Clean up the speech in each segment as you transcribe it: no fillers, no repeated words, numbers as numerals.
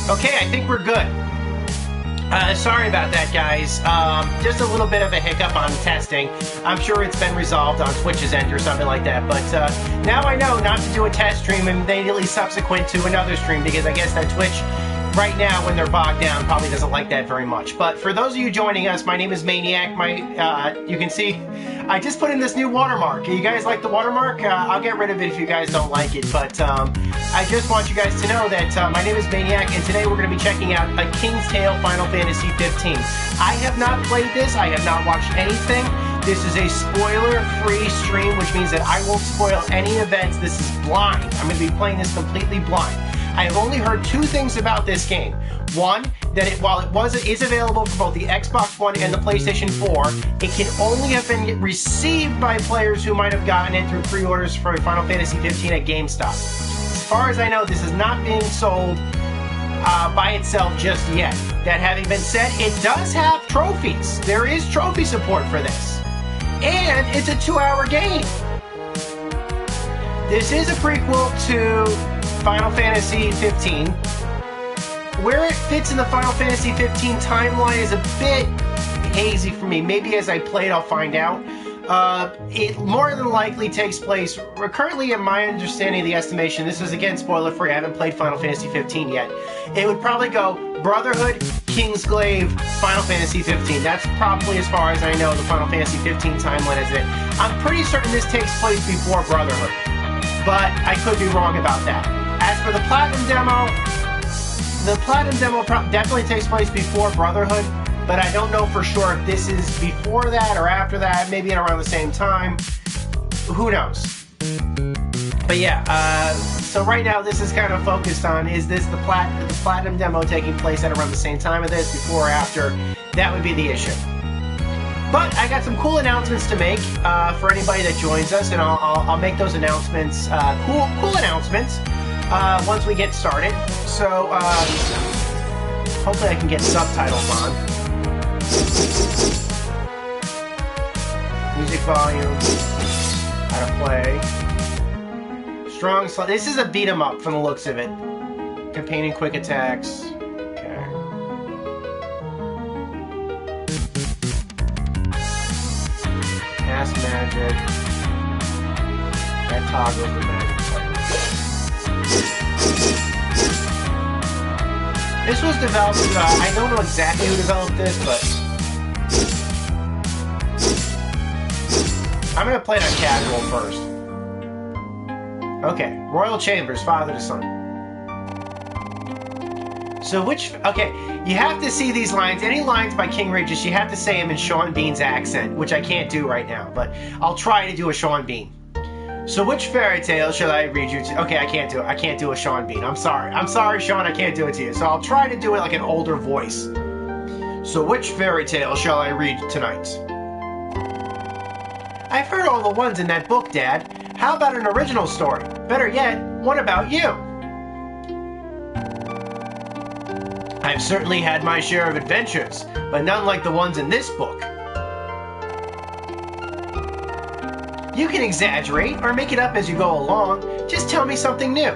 Okay, I think we're good. Sorry about that, guys. Just a little bit of a hiccup on testing. I'm sure it's been resolved on Twitch's end or something like that. But now I know not to do a test stream immediately subsequent to another stream, because I guess that Twitch right now, when they're bogged down, probably doesn't like that very much. But for those of you joining us, my name is Maniac. You can see I just put in this new watermark. You guys like the watermark? I'll get rid of it if you guys don't like it. But I just want you guys to know that my name is Maniac, and today we're going to be checking out A King's Tale Final Fantasy 15. I have not played this. I have not watched anything. This is a spoiler-free stream, which means that I won't spoil any events. This is blind. I'm going to be playing this completely blind. I have only heard two things about this game. One, that while it is available for both the Xbox One and the PlayStation 4, it can only have been received by players who might have gotten it through pre-orders for Final Fantasy 15 at GameStop. As far as I know, this is not being sold by itself just yet. That having been said, it does have trophies. There is trophy support for this. And it's a 2-hour game. This is a prequel to Final Fantasy 15. Where it fits in the Final Fantasy 15 timeline is a bit hazy for me. Maybe as I play it, I'll find out. It more than likely takes place, currently in my understanding of the estimation, this is again spoiler-free, I haven't played Final Fantasy 15 yet. It would probably go Brotherhood, Kingsglaive, Final Fantasy 15. That's probably as far as I know the Final Fantasy 15 timeline is it. I'm pretty certain this takes place before Brotherhood, but I could be wrong about that. As for the Platinum demo definitely takes place before Brotherhood, but I don't know for sure if this is before that or after that, maybe at around the same time. Who knows? But yeah, so right now this is kind of focused on, is this the Platinum demo taking place at around the same time of this, before or after? That would be the issue. But I got some cool announcements to make for anybody that joins us, and I'll make those announcements, cool announcements, once we get started. So hopefully I can get subtitles on. Music volume, how to play. Strong slide. This is a beat 'em up from the looks of it. Campaign and quick attacks. Okay. Cast magic. And toggle the magic button. This was developed, I don't know exactly who developed this, but I'm going to play it on casual first. Okay, Royal Chambers, father to son. So okay, you have to see these lines. Any lines by King Regis, you have to say them in Sean Bean's accent, which I can't do right now, but I'll try to do a Sean Bean. So which fairy tale shall I read you to? Okay, I can't do it. I can't do a Sean Bean. I'm sorry. I'm sorry, Sean. I can't do it to you. So I'll try to do it like an older voice. So which fairy tale shall I read tonight? I've heard all the ones in that book, Dad. How about an original story? Better yet, one about you. I've certainly had my share of adventures, but none like the ones in this book. You can exaggerate or make it up as you go along. Just tell me something new.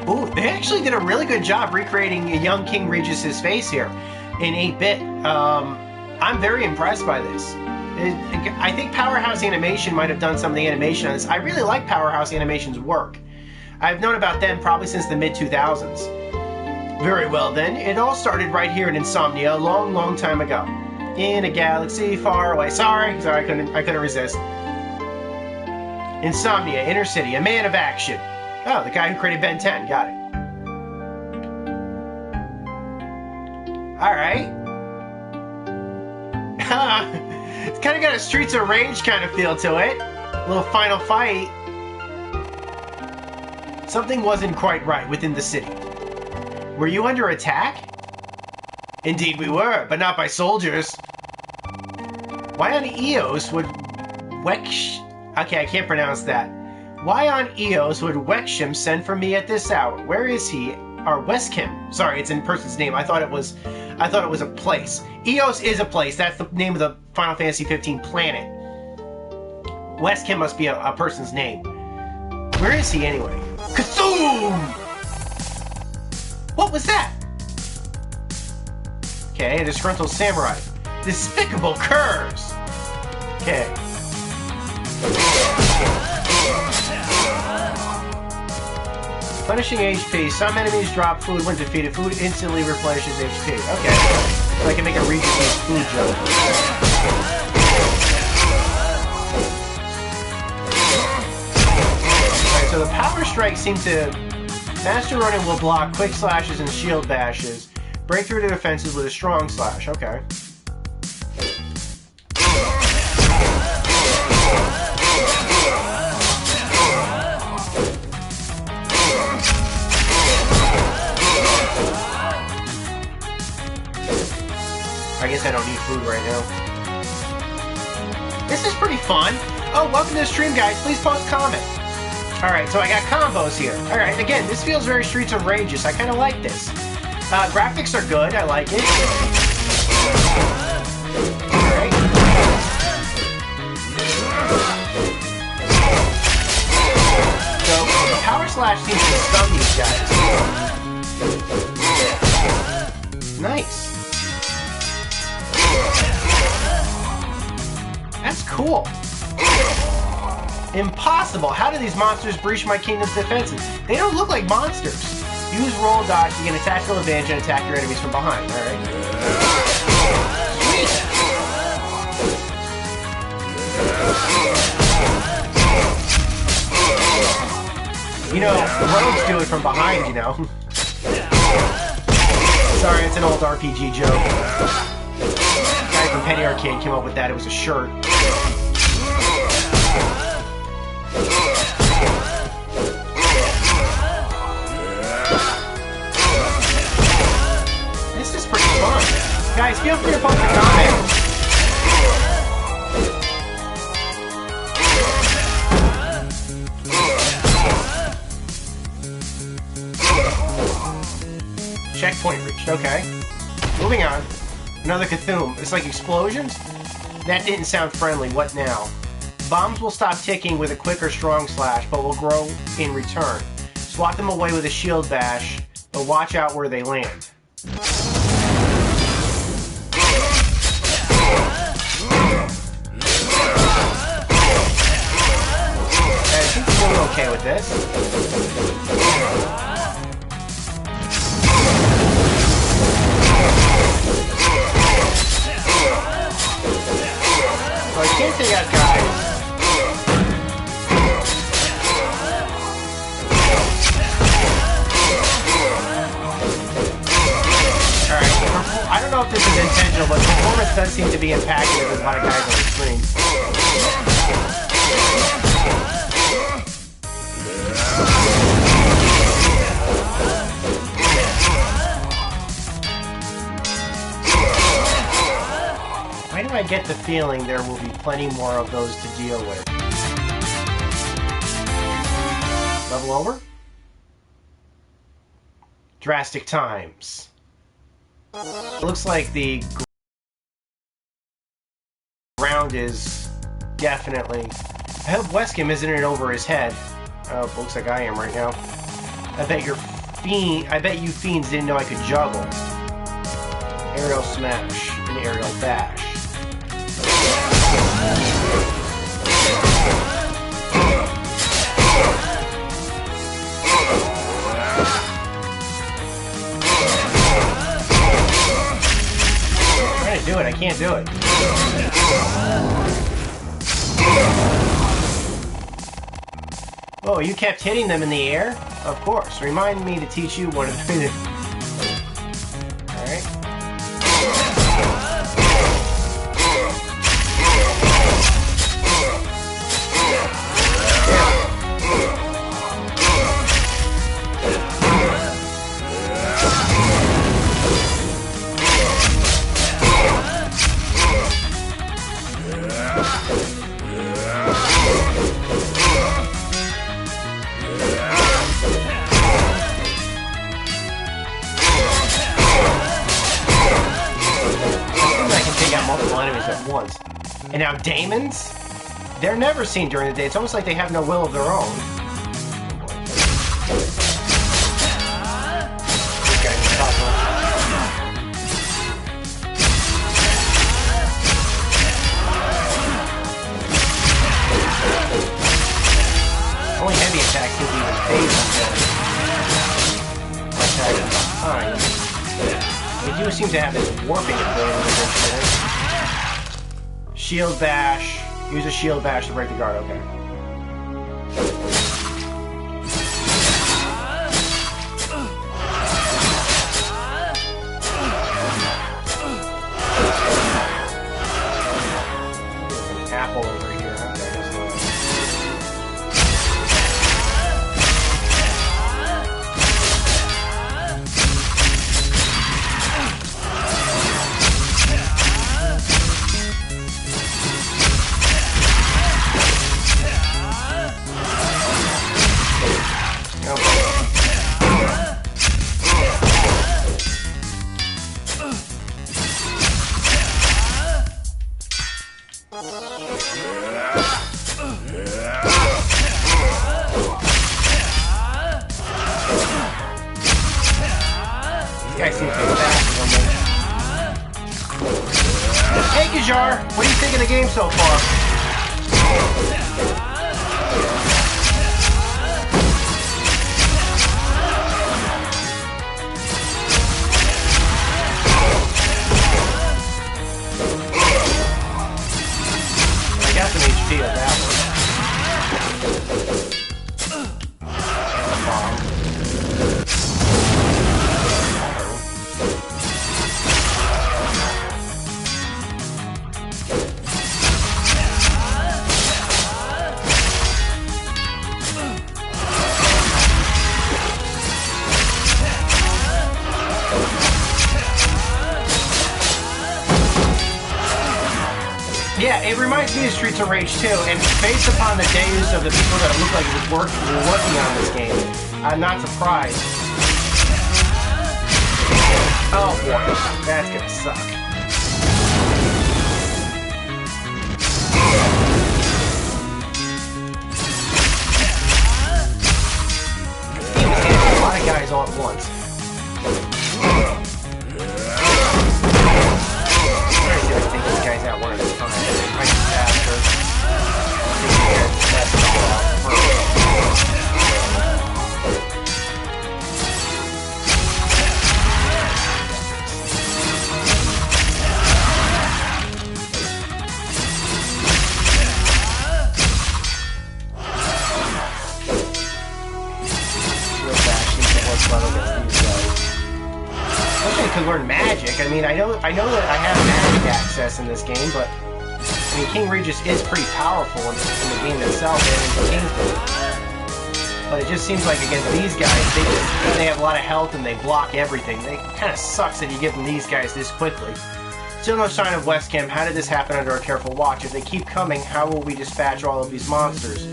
Ooh, they actually did a really good job recreating a young King Regis' face here in 8-bit. I'm very impressed by this. I think Powerhouse Animation might have done some of the animation on this. I really like Powerhouse Animation's work. I've known about them probably since the mid-2000s. Very well then, it all started right here in Insomnia a long, long time ago. In a galaxy far away. Sorry, I couldn't resist. Insomnia, Inner City, a man of action. Oh, the guy who created Ben 10, got it. Alright. It's kind of got a Streets of Rage kind of feel to it. A little final fight. Something wasn't quite right within the city. Were you under attack? Indeed we were, but not by soldiers. Why on Eos would Okay, I can't pronounce that. Why on Eos would Wexham send for me at this hour? Where is he? Or Westchem. Sorry, it's in person's name. I thought it was a place. Eos is a place. That's the name of the Final Fantasy 15 planet. Westchem must be a person's name. Where is he anyway? Cthulhu! What was that? Okay, a disgruntled samurai. Despicable curs! Okay. Punishing HP. Some enemies drop food when defeated. Food instantly replenishes HP. Okay. So I can make a Regis food joke. Alright, so the power strike seems to... Master Ronin will block quick slashes and shield bashes. Break through the defenses with a strong slash. Okay. I guess I don't need food right now. This is pretty fun. Oh, welcome to the stream, guys. Please post a comment. Alright, so I got combos here. Alright, again, this feels very Streets of Rage-ish. I kind of like this. Graphics are good. I like it. Alright. So, Power Slash seems to stun these guys. Nice. That's cool. Impossible! How do these monsters breach my kingdom's defenses? They don't look like monsters. Use roll dodge to gain a tactical advantage and attack your enemies from behind. Alright. Sweet! You know, rogues do it from behind, you know. Sorry, it's an old RPG joke. The guy from Penny Arcade came up with that. It was a shirt. This is pretty fun. Guys, feel free to post a comment. Checkpoint reached. Okay. Moving on. Another Cthulhu. It's like explosions? That didn't sound friendly. What now? Bombs will stop ticking with a quick or strong slash, but will grow in return. Swat them away with a shield bash, but watch out where they land. I think we're doing okay with this. So I can't take out guys. Alright, I don't know if this is intentional, but performance does seem to be impacted with a lot of guys on the screen. Why do I get the feeling there will be plenty more of those to deal with? Level over? Drastic times. It looks like the ground is definitely... I hope Weskham isn't it over his head. Oh, looks like I am right now. I bet you fiends didn't know I could juggle. Aerial smash and aerial bash. I'm trying to do it, I can't do it. Oh, you kept hitting them in the air? Of course. Remind me to teach you one of the... Alright. Once. And now daemons? They're never seen during the day. It's almost like they have no will of their own. This guy also seems to have this warping ability. Shield bash. Use a shield bash to break the guard. Okay. Apple over here. Hey Gajar, what do you think of the game so far? I got some HP of that one. Yeah, it reminds me of Streets of Rage 2, and based upon the deus of the people that look like were working on this game, I'm not surprised. Oh boy, that's gonna suck. A lot of guys all at once. Take these guys out one at a time. I can faster. Could learn magic. I mean, I know that I have magic access in this game, but I mean, King Regis is pretty powerful in the game itself and in Kingston. But it just seems like against these guys, they have a lot of health and they block everything. It kind of sucks that you give them these guys this quickly. Still no sign of Westcam. How did this happen under our careful watch? If they keep coming, how will we dispatch all of these monsters?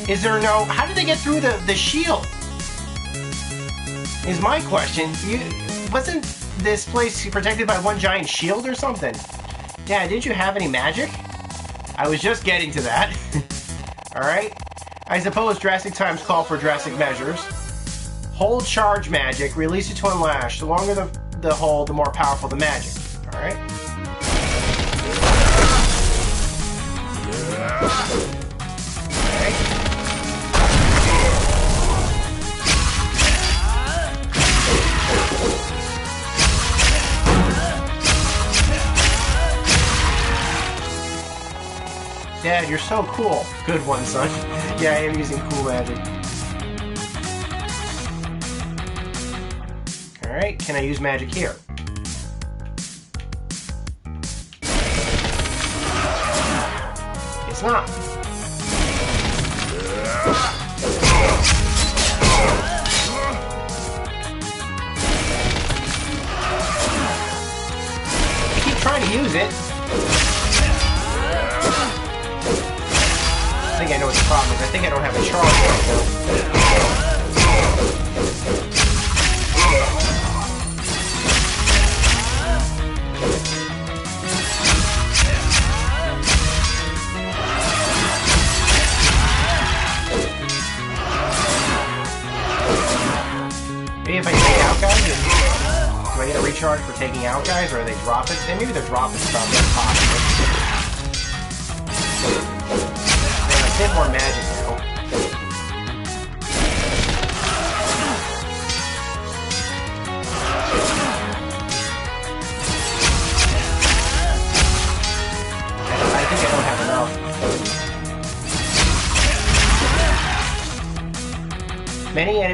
Is there no... How did they get through the shield? Is my question. Wasn't this place protected by one giant shield or something? Yeah, didn't you have any magic? I was just getting to that. Alright. I suppose drastic times call for drastic measures. Hold charge magic, release it to unlash. The longer the hold, the more powerful the magic. Alright. Dad, you're so cool. Good one, son. Yeah, I am using cool magic. Alright, can I use magic here? It's not. I keep trying to use it. I think I know what the problem is. I think I don't have a charge right now. Maybe if I take out guys, do I get a recharge for taking out guys, or are they dropping? Maybe they're dropping stuff. That's possible. A bit more magic now.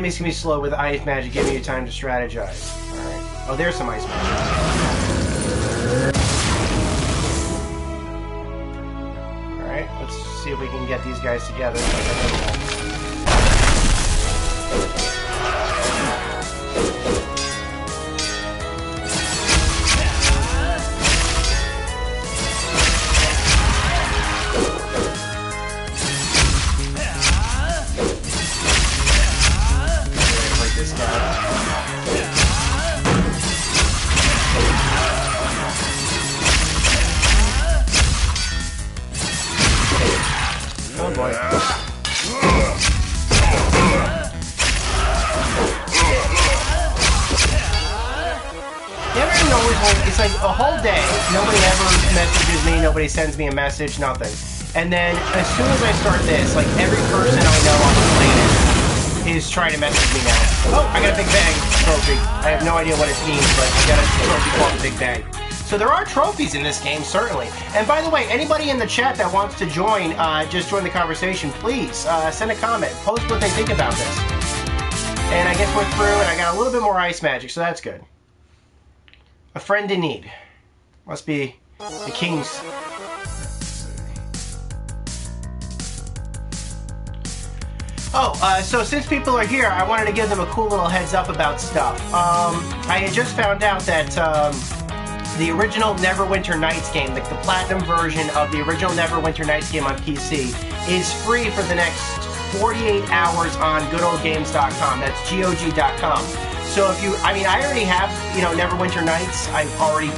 Enemies can be slow with ice magic, giving you time to strategize. Alright. Oh, there's some ice magic. Alright, let's see if we can get these guys together. It's like a whole day, nobody ever messages me, nobody sends me a message, nothing. And then as soon as I start this, like every person I know on the planet is trying to message me now. Oh, I got a Big Bang trophy. I have no idea what it means, but I got a trophy called the Big Bang. So there are trophies in this game, certainly. And by the way, anybody in the chat that wants to join, just join the conversation, please send a comment, post what they think about this. And I guess we're through, and I got a little bit more ice magic, so that's good. A friend in need. Must be the king's. Oh, so since people are here, I wanted to give them a cool little heads up about stuff. I had just found out that the original Neverwinter Nights game, the platinum version of the original Neverwinter Nights game on PC, is free for the next 48 hours on goodoldgames.com. That's GOG.com. So if you, I mean, I already have, you know, Neverwinter Nights. I've already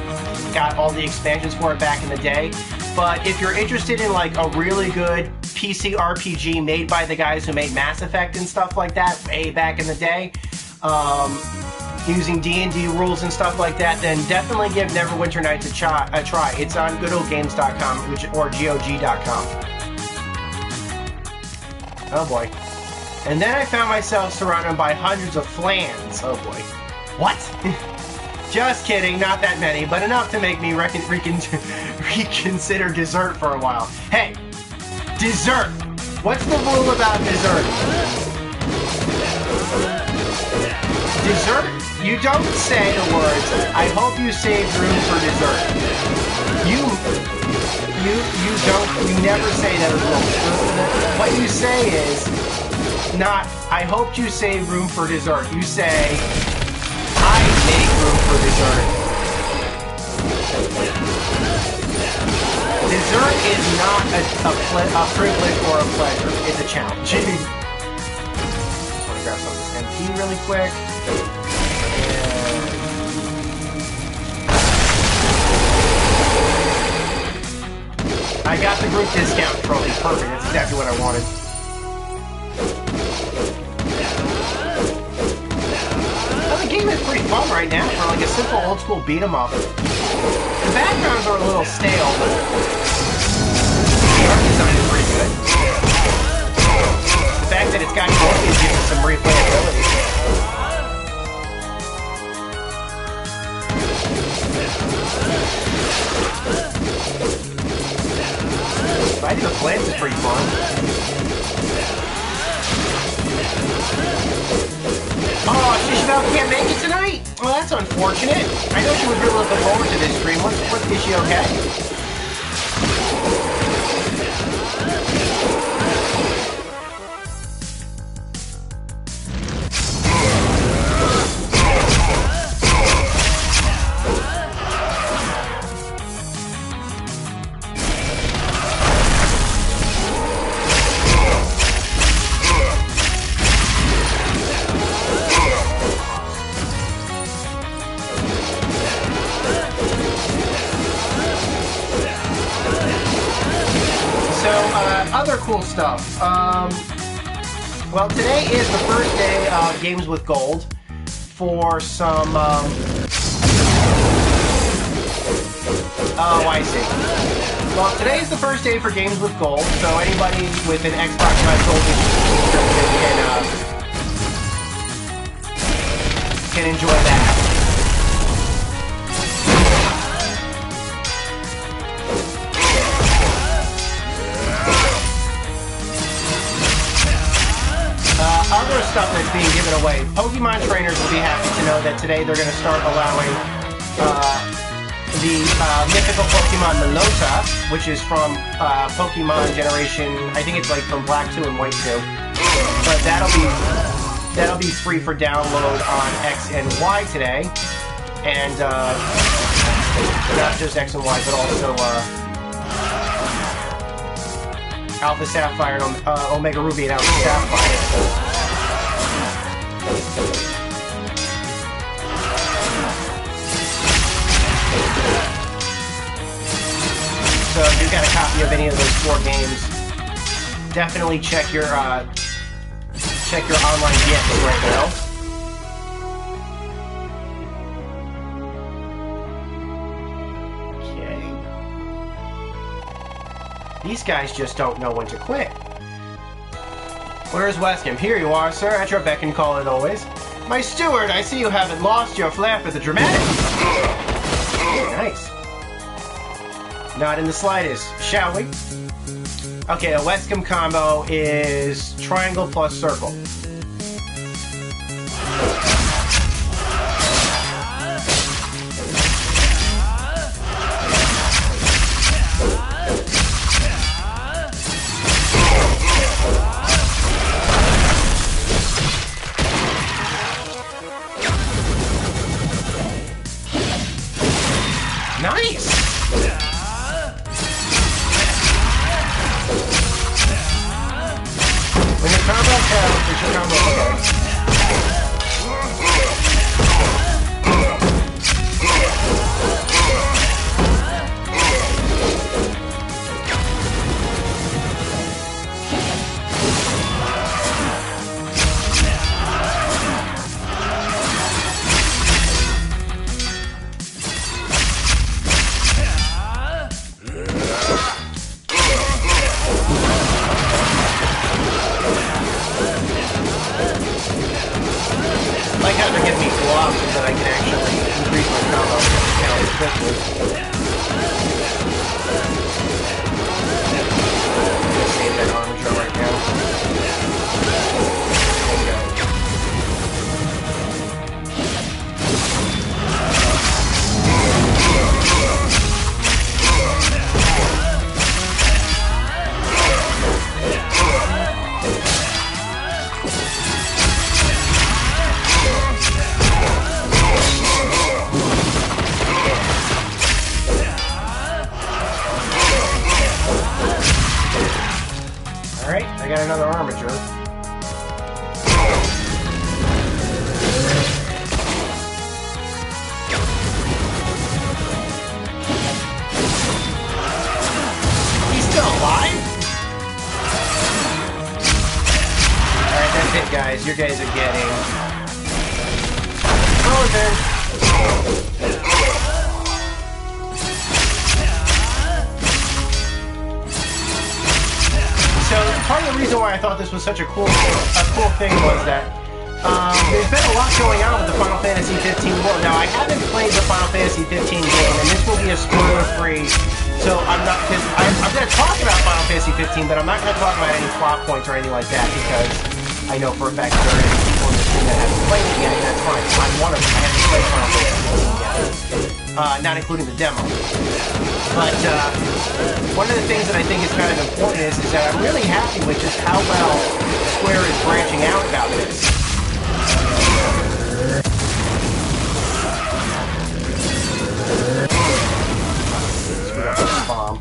got all the expansions for it back in the day. But if you're interested in like a really good PC RPG made by the guys who made Mass Effect and stuff like that way back in the day, using D&D rules and stuff like that, then definitely give Neverwinter Nights a try. It's on goodoldgames.com or GOG.com. Oh boy. And then I found myself surrounded by hundreds of flans. Oh boy. What? Just kidding, not that many, but enough to make me reconsider dessert for a while. Hey, dessert! What's the rule about dessert? Dessert? You don't say the words, I hope you save room for dessert. You never say those rules. What you say is, not, I hope you save room for dessert. You say, I make room for dessert. Dessert is not a privilege or a pleasure. It's a challenge. Just want to grab some of this MP really quick. I got the group discount trophy. Perfect. That's exactly what I wanted. The game is pretty fun right now for like a simple old school beat 'em up. The backgrounds are a little stale, but the art design is pretty good. The fact that it's got trophies gives it some replayability. Fighting the plants is pretty fun. Oh, Shishibel can't make it tonight? Well, that's unfortunate. I know she was really looking forward to this stream. Is she okay? Other cool stuff. Well, today is the first day of Games with Gold for some. Oh, I see. Well, today is the first day for Games with Gold, so anybody with an Xbox Live Gold can enjoy that. Other stuff that's being given away. Pokemon trainers will be happy to know that today they're going to start allowing the mythical Pokemon Melota, which is from Pokemon Generation, I think it's like from Black 2 and White 2. But that'll be free for download on X and Y today. And not just X and Y, but also Alpha Sapphire and Omega Ruby and Alpha Sapphire. So if you've got a copy of any of those 4 games, definitely check your online gifts right now. These guys just don't know when to quit. Where's Weskham? Here you are, sir, at your beck and call as always. My steward, I see you haven't lost your flair for the dramatic. Nice. Not in the slightest. Shall we? Okay, a Weskham combo is triangle plus circle. Nice! When your combo counts, it's your combo counts. Like how they're giving me blocks so that I can actually increase my combo count quickly. I'm gonna save that armature right now. Alright, I got another armature. He's still alive? Alright, that's it, guys. You guys are getting frozen. So part of the reason why I thought this was such a cool thing was that there's been a lot going on with the Final Fantasy 15 world. Now I haven't played the Final Fantasy 15 game, and this will be a spoiler-free. So I'm going to talk about Final Fantasy 15, but I'm not going to talk about any plot points or anything like that because I know for a fact there are many people in this room that haven't played it yet, and that's fine. I'm one of them. I haven't played Final Fantasy 15 yet, not including the demo. But one of the things that I think is kind of important is that I'm really happy with just how well Square is branching out about this. Screw up this bomb.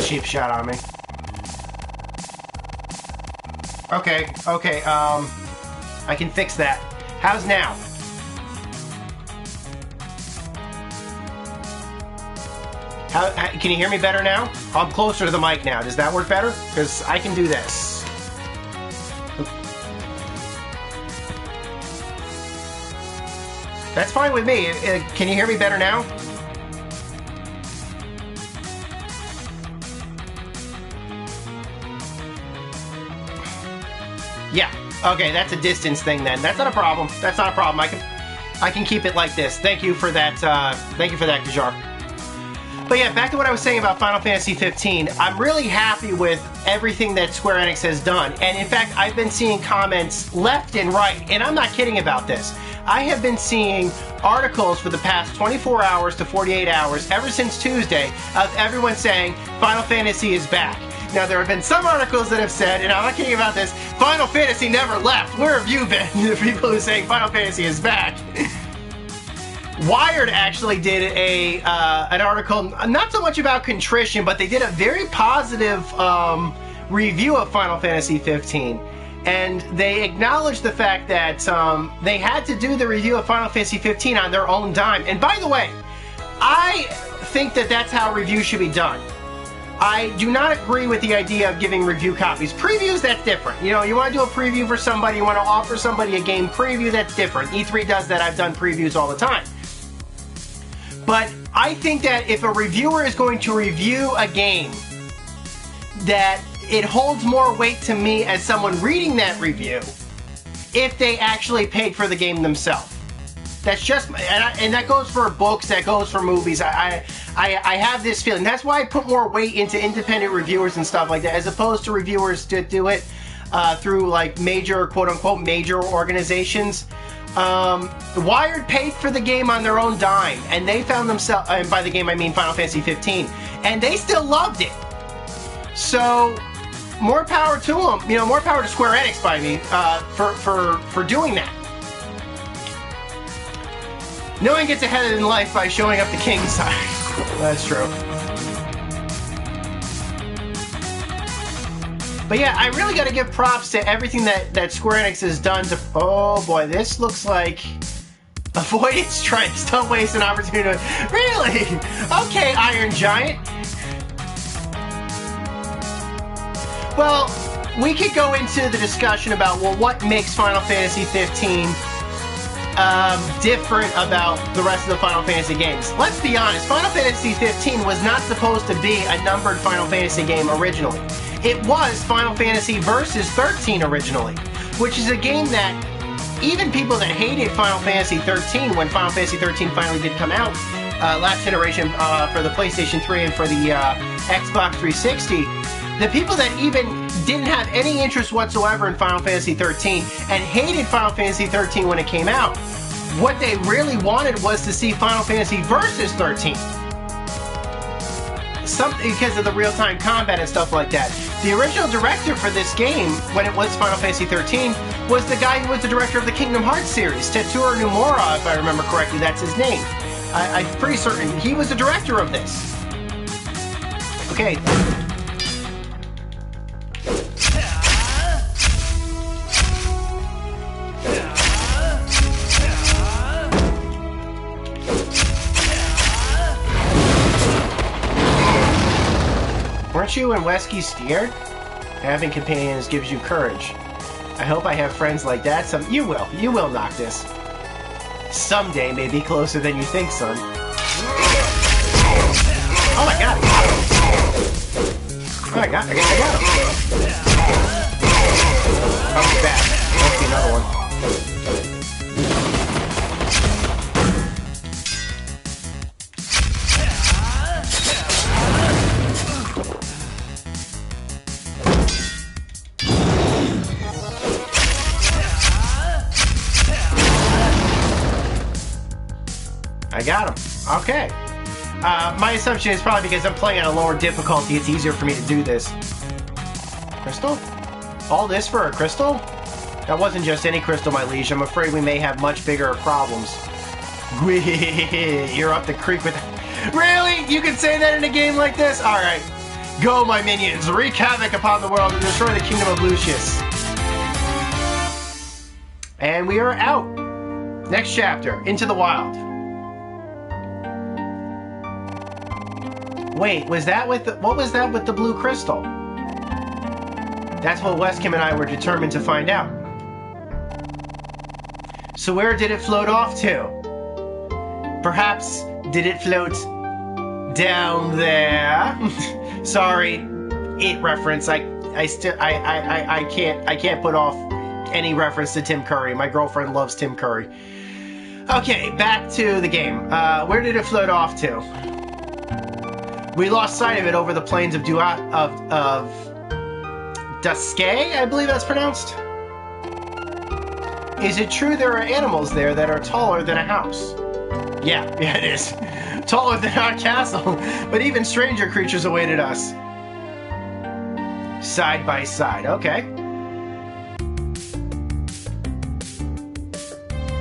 Cheap shot on me. Okay, I can fix that. How's now? Can you hear me better now? I'm closer to the mic now. Does that work better? Because I can do this. That's fine with me. Can you hear me better now? Yeah. Okay, that's a distance thing then. That's not a problem. That's not a problem. I can keep it like this. Thank you for that. Thank you for that, Kajar. But yeah, back to what I was saying about Final Fantasy 15. I'm really happy with everything that Square Enix has done. And in fact, I've been seeing comments left and right, and I'm not kidding about this. I have been seeing articles for the past 24 hours to 48 hours, ever since Tuesday, of everyone saying Final Fantasy is back. Now, there have been some articles that have said, and I'm not kidding about this, Final Fantasy never left. Where have you been? The people who are saying Final Fantasy is back. Wired actually did an article, not so much about contrition, but they did a very positive review of Final Fantasy 15. And they acknowledged the fact that they had to do the review of Final Fantasy 15 on their own dime. And by the way, I think that that's how reviews should be done. I do not agree with the idea of giving review copies. Previews, that's different. You know, you want to do a preview for somebody, you want to offer somebody a game preview, that's different. E3 does that. I've done previews all the time. But I think that if a reviewer is going to review a game, that it holds more weight to me as someone reading that review if they actually paid for the game themselves. That's just, and that goes for books, that goes for movies. I have this feeling. That's why I put more weight into independent reviewers and stuff like that, as opposed to reviewers to do it through like major, quote-unquote, major organizations. Wired paid for the game on their own dime, and they found themselves, and by the game I mean Final Fantasy 15, and they still loved it. So, more power to them. You know, more power to Square Enix by me for doing that. No one gets ahead in life by showing up the king's side. That's true. But yeah, I really got to give props to everything that Square Enix has done to... Oh boy, this looks like... Avoided strikes. Don't waste an opportunity. Really? Okay, Iron Giant. Well, we could go into the discussion about, well, what makes Final Fantasy 15 different about the rest of the Final Fantasy games. Let's be honest, Final Fantasy 15 was not supposed to be a numbered Final Fantasy game originally. It was Final Fantasy Versus 13 originally, which is a game that even people that hated Final Fantasy 13 when Final Fantasy 13 finally did come out, last generation for the PlayStation 3 and for the Xbox 360, the people that even didn't have any interest whatsoever in Final Fantasy 13 and hated Final Fantasy 13 when it came out, what they really wanted was to see Final Fantasy Versus 13. Because of the real-time combat and stuff like that. The original director for this game, when it was Final Fantasy 13, was the guy who was the director of the Kingdom Hearts series, Tetsuya Nomura, if I remember correctly, that's his name. I'm pretty certain he was the director of this. Okay. Weren't you and Wesky scared? Having companions gives you courage. I hope I have friends like that. You will, Noctis. Someday may be closer than you think, son. Oh my god! Oh, I got him. Oh, he's back. Let's see another one. I got him. Okay. My assumption is probably because I'm playing on a lower difficulty, it's easier for me to do this. Crystal? All this for a crystal? That wasn't just any crystal, my liege. I'm afraid we may have much bigger problems. You're up the creek with... Really? You can say that in a game like this? Alright. Go, my minions. Wreak havoc upon the world and destroy the kingdom of Lucius. And we are out. Next chapter. Into the Wild. Wait, was that with the... What was that with the blue crystal? That's what Weskim and I were determined to find out. So where did it float off to? Perhaps did it float down there? Sorry, it reference. I can't put off any reference to Tim Curry. My girlfriend loves Tim Curry. Okay, back to the game. Where did it float off to? We lost sight of it over the plains of Duscae, I believe that's pronounced. Is it true there are animals there that are taller than a house? Yeah, it is. Taller than our castle, but even stranger creatures awaited us. Side by side, okay.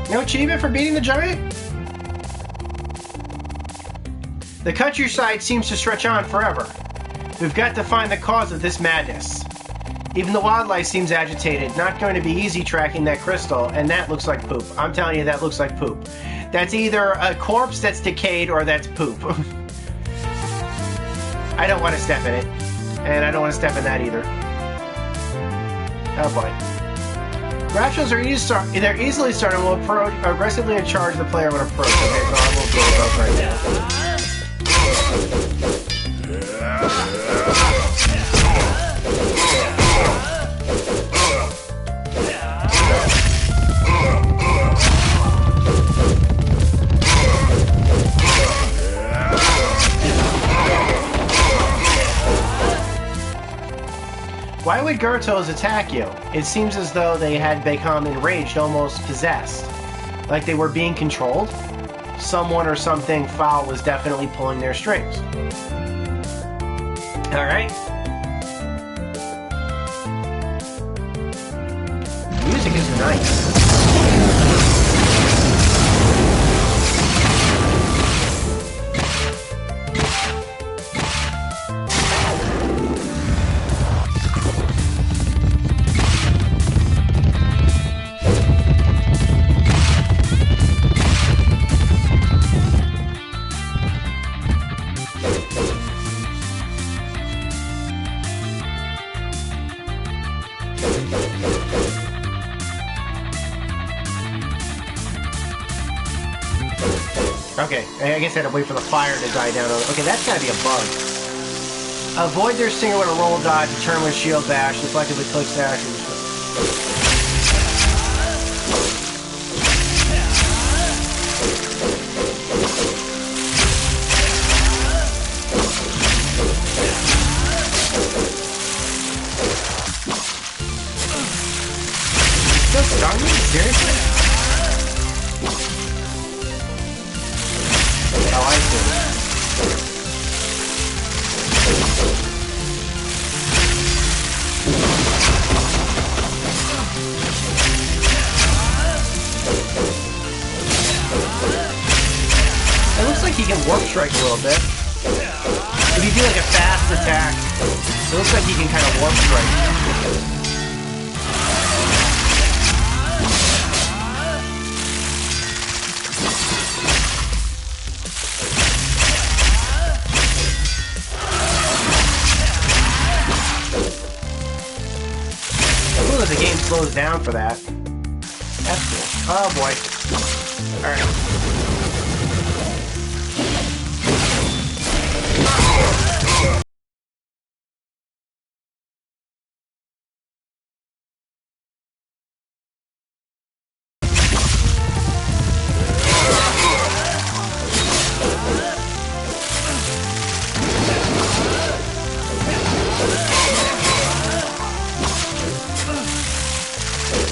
No achievement for beating the giant? The countryside seems to stretch on forever. We've got to find the cause of this madness. Even the wildlife seems agitated. Not going to be easy tracking that crystal, and that looks like poop. I'm telling you, that looks like poop. That's either a corpse that's decayed or that's poop. I don't want to step in it. And I don't want to step in that either. Oh boy. Raptors are they're easily started and will aggressively charge the player when approached. Okay, so I will go above right now. Why would Gyarados attack you? It seems as though they had become enraged, almost possessed. Like they were being controlled? Someone or something foul was definitely pulling their strings. Alright. Music is nice. Okay, I guess I had to wait for the fire to die down. Okay, that's gotta be a bug. Avoid their stinger with a roll dodge, turn with shield bash, reflectively click dash. Still stung me? Seriously? Oh, I see. It looks like he can warp strike a little bit. If you do like a fast attack, it looks like he can kind of warp strike. The game slows down for that. That's cool. Oh boy. Alright.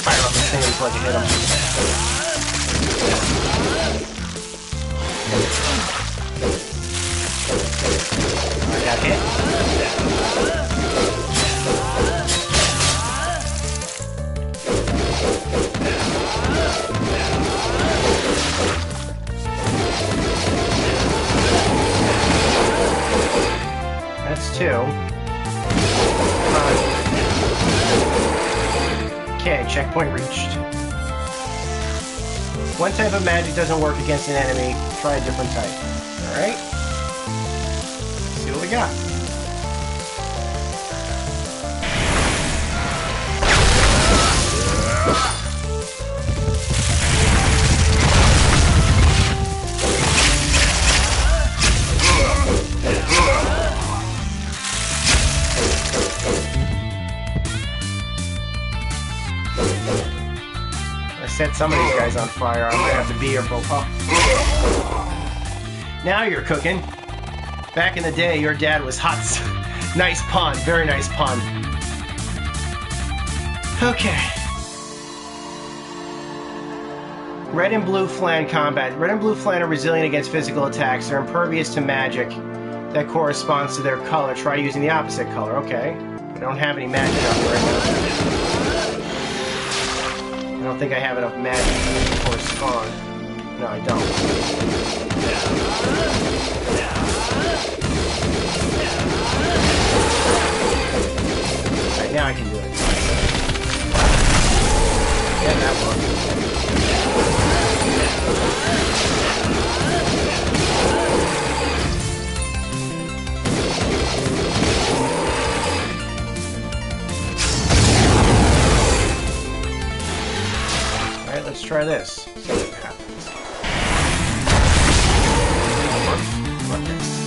Fire up this thing until I can hit him. I got hit. That's two. Okay, checkpoint reached. One type of magic doesn't work against an enemy. Try a different type. Alright. See what we got. some of these guys on fire. I'm gonna have to be here for a while. Now you're cooking. Back in the day, your dad was hot. Nice pun. Very nice pun. Okay. Red and blue flan combat. Red and blue flan are resilient against physical attacks. They're impervious to magic that corresponds to their color. Try using the opposite color. Okay. I don't have any magic up right now. I don't think I have enough magic to correspond. No, I don't. Alright, now I can do it. Yeah, that worked. Alright, let's try this. See what happens. Look at this.